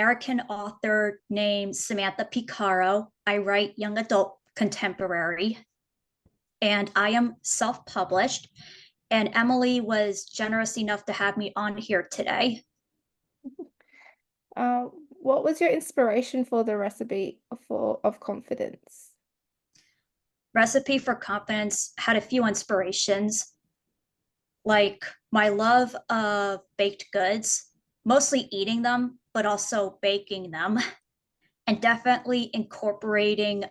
American author named Samantha Picaro. I write young adult contemporary, and I am self-published. And Emily was generous enough to have me on here today. Uh, what was your inspiration for the recipe of confidence? Recipe for Confidence had a few inspirations, like my love of baked goods, mostly eating them, but also baking them, and definitely incorporating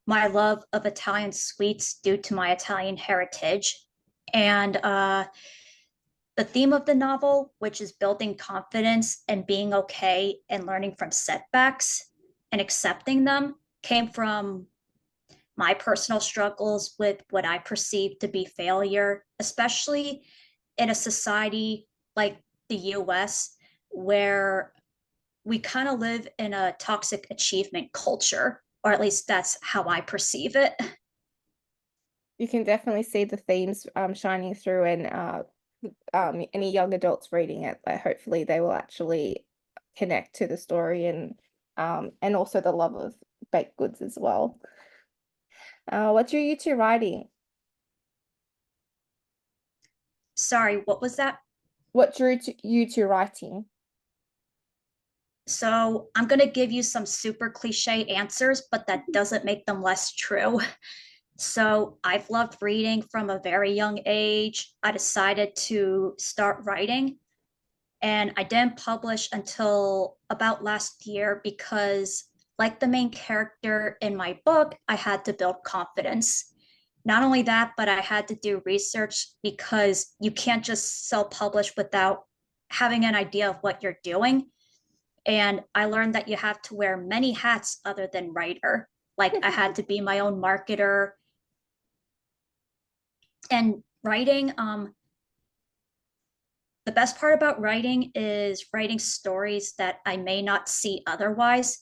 my love of Italian sweets due to my Italian heritage. And the theme of the novel, which is building confidence and being okay and learning from setbacks and accepting them, came from my personal struggles with what I perceive to be failure, especially in a society like the US, where we kind of live in a toxic achievement culture, or at least that's how I perceive it. You can definitely see the themes shining through, and any young adults reading it, like, hopefully they will actually connect to the story, and also the love of baked goods as well. What drew you to writing? Sorry, what was that? What drew you to writing? So I'm going to give you some super cliche answers, but that doesn't make them less true. So I've loved reading from a very young age. I decided to start writing, and I didn't publish until about last year because, like the main character in my book, I had to build confidence. Not only that, but I had to do research because you can't just self publish without having an idea of what you're doing. And I learned that you have to wear many hats other than writer. Like I had to be my own marketer and writing. The best part about writing is writing stories that I may not see otherwise,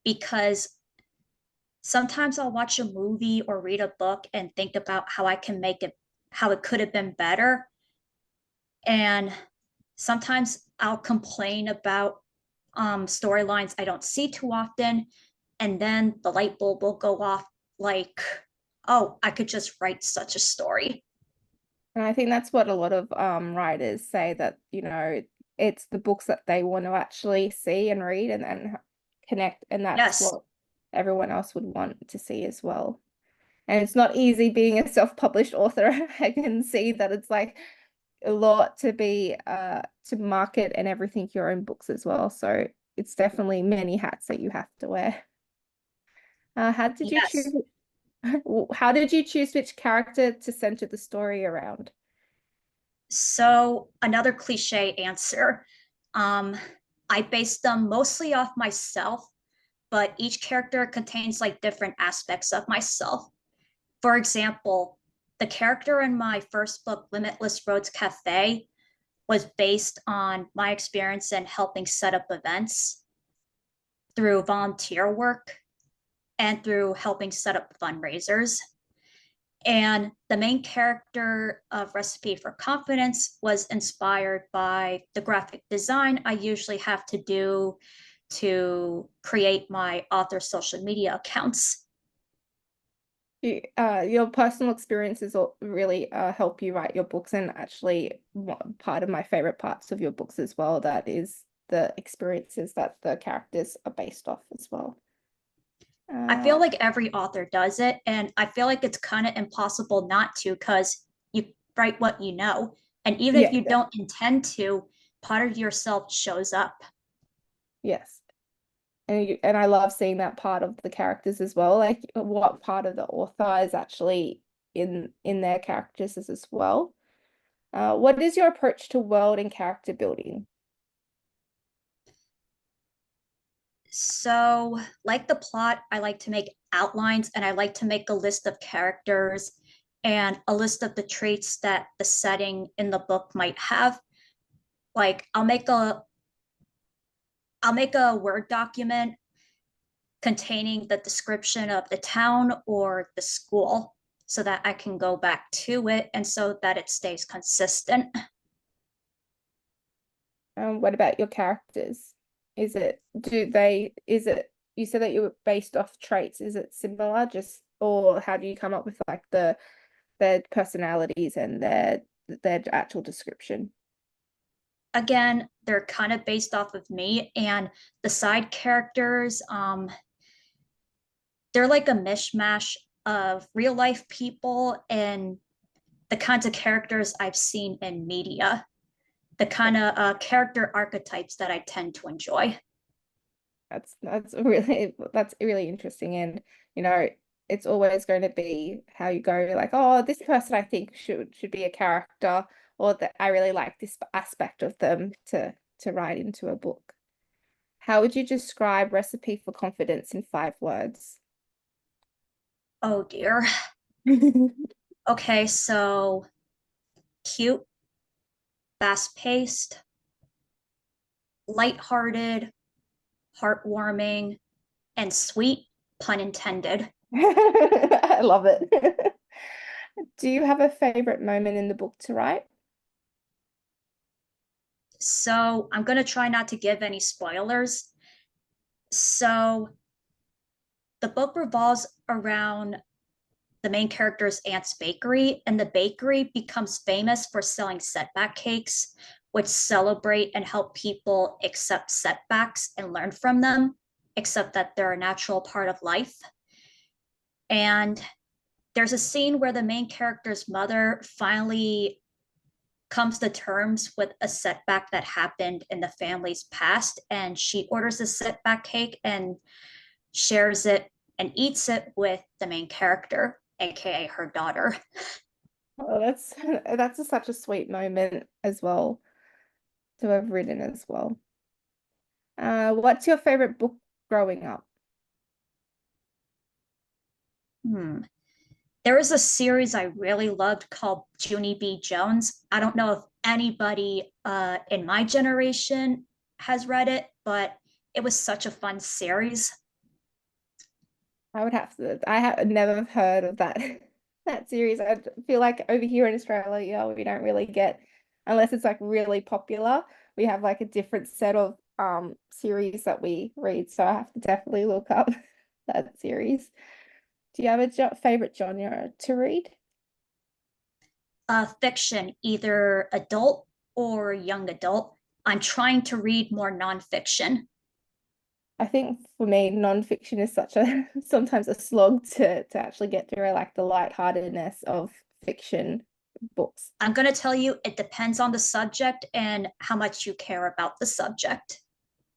because sometimes I'll watch a movie or read a book and think about how I can make it, how it could have been better. And sometimes I'll complain about storylines I don't see too often. And then the light bulb will go off like, oh, I could just write such a story. And I think that's what a lot of writers say, that, it's the books that they want to actually see and read, and connect, and that's Yes. what everyone else would want to see as well. And it's not easy being a self-published author. I can see that it's like a lot to market and everything, your own books as well. So it's definitely many hats that you have to wear. How did you choose Yes. how did you choose which character to center the story around? So another cliche answer. Um, I based them mostly off myself, but each character contains like different aspects of myself. For example, the character in my first book, Limitless Roads Cafe, was based on my experience in helping set up events through volunteer work and through helping set up fundraisers. And the main character of Recipe for Confidence was inspired by the graphic design I usually have to do to create my author social media accounts. Your personal experiences really help you write your books, and actually part of my favorite parts of your books as well, that is the experiences that the characters are based off as well. I feel Uh, like every author does it, and I feel like it's kind of impossible not to because you write what you know. And even if yeah, you don't intend to, part of yourself shows up. yes. And I love seeing that part of the characters as well, like what part of the author is actually in their characters as well. What is your approach to world and character building? So, like the plot, I like to make outlines and I like to make a list of characters and a list of the traits that the setting in the book might have. Like I'll make a Word document containing the description of the town or the school so that I can go back to it and so that it stays consistent. What about your characters? Is it, you said that you were based off traits. Is it similar, just, or how do you come up with like their personalities and their actual description? Again, they're kind of based off of me, and the side characters, they're like a mishmash of real life people and the kinds of characters I've seen in media, the kind of character archetypes that I tend to enjoy. That's really interesting, and you know, it's always going to be how you go, like, oh, this person I think should be a character, or that I really like this aspect of them to write into a book. How would you describe Recipe for Confidence in 5 words? Oh dear. Okay, so cute, fast paced, lighthearted, heartwarming, and sweet, pun intended. I love it. Do you have a favorite moment in the book to write? So I'm going to try not to give any spoilers. So the book revolves around the main character's aunt's bakery, and the bakery becomes famous for selling setback cakes, which celebrate and help people accept setbacks and learn from them, accept that they're a natural part of life. And there's a scene where the main character's mother finally comes to terms with a setback that happened in the family's past, and she orders a setback cake and shares it and eats it with the main character, aka her daughter. Oh, such a sweet moment as well to have written as well. What's your favorite book growing up? Hmm. There was a series I really loved called Junie B. Jones. I don't know if anybody in my generation has read it, but it was such a fun series. I have never heard of that that series. I feel like over here in Australia, we don't really get, unless it's like really popular, we have like a different set of series that we read. So I have to definitely look up that series. Do you have a favorite genre to read? Fiction, either adult or young adult. I'm trying to read more nonfiction. I think for me, nonfiction is such a sometimes a slog to actually get through. I like the lightheartedness of fiction books. I'm going to tell you, it depends on the subject and how much you care about the subject.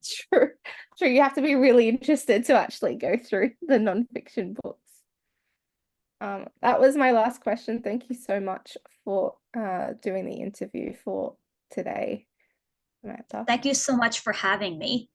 True. True. You have to be really interested to actually go through the nonfiction books. That was my last question. Thank you so much for doing the interview for today, Samantha. Thank you so much for having me.